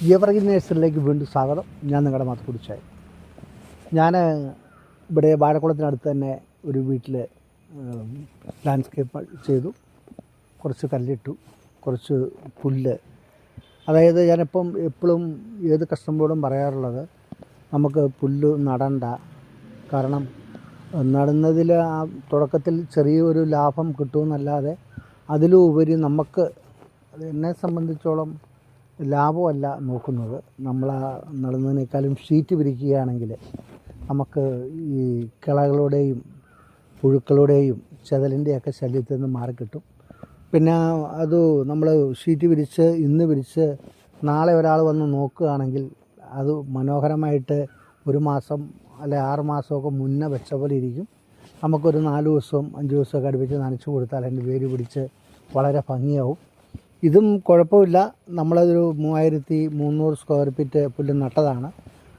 Evergreen നേഴ്സറിയിലേക്ക് വീണ്ടും സ്വാഗതം. ഞാൻ നിങ്ങളുടെ മാത്തുക്കുടിച്ചായി. ഞാൻ ഇവിടെ വാഴക്കുളത്തിനടുത്ത് തന്നെ ഒരു വീട്ടിൽ ലാൻഡ്സ്കേപ്പ് ചെയ്തു. കുറച്ച് കല്ലിട്ടു, കുറച്ച് പുല്ല്. അതായത് ഞാനിപ്പം എപ്പോഴും ഏത് കസ്റ്റമറോടും പറയാറുള്ളത്, നമുക്ക് പുല്ല് നടണ്ട. കാരണം നടുന്നതിൽ ആ തുടക്കത്തിൽ ചെറിയൊരു ലാഭം കിട്ടുമെന്നല്ലാതെ അതിലുപരി നമുക്ക് എന്നെ സംബന്ധിച്ചോളം ലാഭമല്ല നോക്കുന്നത്. നമ്മൾ നടുന്നതിനേക്കാളും ഷീറ്റ് വിരിക്കുകയാണെങ്കിൽ നമുക്ക് ഈ കിളകളുടെയും പുഴുക്കളുടെയും ചെതലിൻ്റെയൊക്കെ ശല്യത്തിൽ നിന്ന് മാറിക്കിട്ടും. പിന്നെ അത് നമ്മൾ ഷീറ്റ് വിരിച്ച് ഇന്ന് വിരിച്ച് നാളെ ഒരാൾ വന്ന് നോക്കുകയാണെങ്കിൽ അത് മനോഹരമായിട്ട് 1 മാസം അല്ലെ 6 മാസമൊക്കെ മുന്നേ വെച്ച പോലെ ഇരിക്കും. നമുക്കൊരു 4 ദിവസവും 5 ദിവസമൊക്കെ അടുപ്പിച്ച് നനച്ച് കൊടുത്താൽ അതിൻ്റെ വേര് പിടിച്ച് വളരെ ഭംഗിയാവും. ഇതും കുഴപ്പമില്ല. നമ്മളതൊരു 3300 സ്ക്വയർ ഫീറ്റ് പുല്ല് നട്ടതാണ്.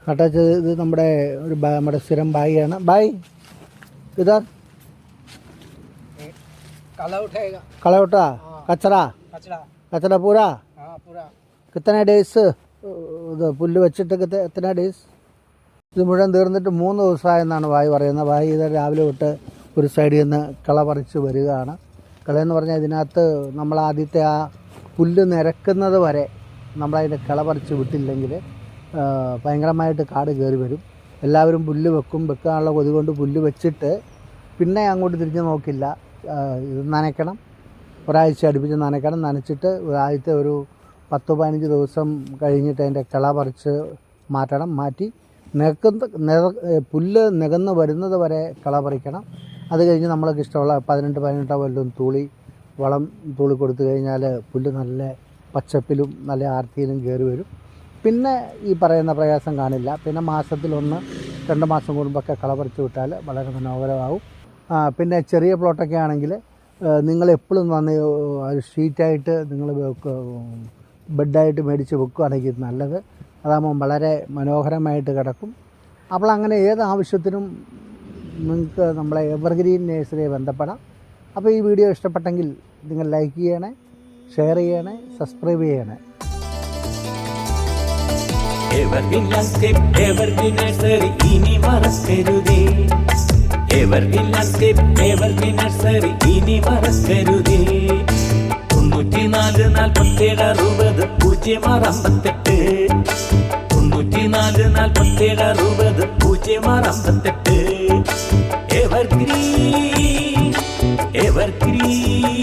നട്ടത് ഇത് നമ്മുടെ സ്ഥിരം ബായിയാണ്. ബായ് ഇതാ कला उठा कचरा पूरा कितना डेज ഇത് പുല്ല് വെച്ചിട്ട് എത്ര ഡേയ്സ്? ഇത് മുഴുവൻ തീർന്നിട്ട് 3 ദിവസമായെന്നാണ് ഭായി പറയുന്നത്. ഭായി ഇത് രാവിലെ തൊട്ട് ഒരു സൈഡിൽ നിന്ന് കള പറിച്ച് വരികയാണ്. കളയെന്ന് പറഞ്ഞാൽ ഇതിനകത്ത് നമ്മൾ ആദ്യത്തെ ആ പുല്ല് നിരക്കുന്നത് വരെ നമ്മളതിൻ്റെ കള പറിച്ച് വിട്ടില്ലെങ്കിൽ ഭയങ്കരമായിട്ട് കാട് കയറി വരും. എല്ലാവരും പുല്ല് വെക്കാനുള്ള കൊതി കൊണ്ട് പുല്ല് വെച്ചിട്ട് പിന്നെ അങ്ങോട്ട് തിരിഞ്ഞ് നോക്കില്ല. ഇത് നനയ്ക്കണം, ഒരാഴ്ച അടുപ്പിച്ച് നനയ്ക്കണം. നനച്ചിട്ട് ആദ്യത്തെ ഒരു 10-15 ദിവസം കഴിഞ്ഞിട്ട് അതിൻ്റെ കിള പറിച്ച് മാറ്റണം. മാറ്റി പുല്ല് നികന്ന് വരുന്നത് വരെ കള പറിക്കണം. അത് കഴിഞ്ഞ് നമ്മൾക്ക് ഇഷ്ടമുള്ള 18 വല്ലതും വളം തൂളി കൊടുത്തു കഴിഞ്ഞാൽ പുല്ല് നല്ല പച്ചപ്പിലും നല്ല ആർത്തിയിലും കയറി വരും. പിന്നെ ഈ പറയുന്ന പ്രയാസം കാണില്ല. പിന്നെ മാസത്തിൽ 1-2 മാസം കൂടുമ്പോഴൊക്കെ കള പറിച്ച് വിട്ടാൽ വളരെ മനോഹരമാവും. പിന്നെ ചെറിയ പ്ലോട്ടൊക്കെ ആണെങ്കിൽ നിങ്ങളെപ്പോഴും വന്ന് ഷീറ്റായിട്ട് നിങ്ങൾ ബെഡായിട്ട് മേടിച്ച് വെക്കുകയാണെങ്കിൽ നല്ലത്. അതാകുമ്പം വളരെ മനോഹരമായിട്ട് കിടക്കും. അപ്പോൾ അങ്ങനെ ഏത് ആവശ്യത്തിനും നിങ്ങൾക്ക് നമ്മളെ എവർഗ്രീൻ നേഴ്സറിയെ ബന്ധപ്പെടാം. അപ്പോൾ ഈ വീഡിയോ ഇഷ്ടപ്പെട്ടെങ്കിൽ നിങ്ങൾ ലൈക്ക് ചെയ്യണേ, ഷെയർ ചെയ്യണേ, സബ്സ്ക്രൈബ് ചെയ്യണേ. എവർഗ്രീൻ ലാൻഡ്സ്കേപ്പ്, എവർഗ്രീൻ നഴ്സറി ഇനി മറക്കരുതേ. എവർഗ്രീൻ ലാൻഡ്സ്കേപ്പ്, എവർഗ്രീൻ നഴ്സറി ഇനി മറക്കരുതേ. 94 47 60 058 94 47 60 058 എവർഗ്രീൻ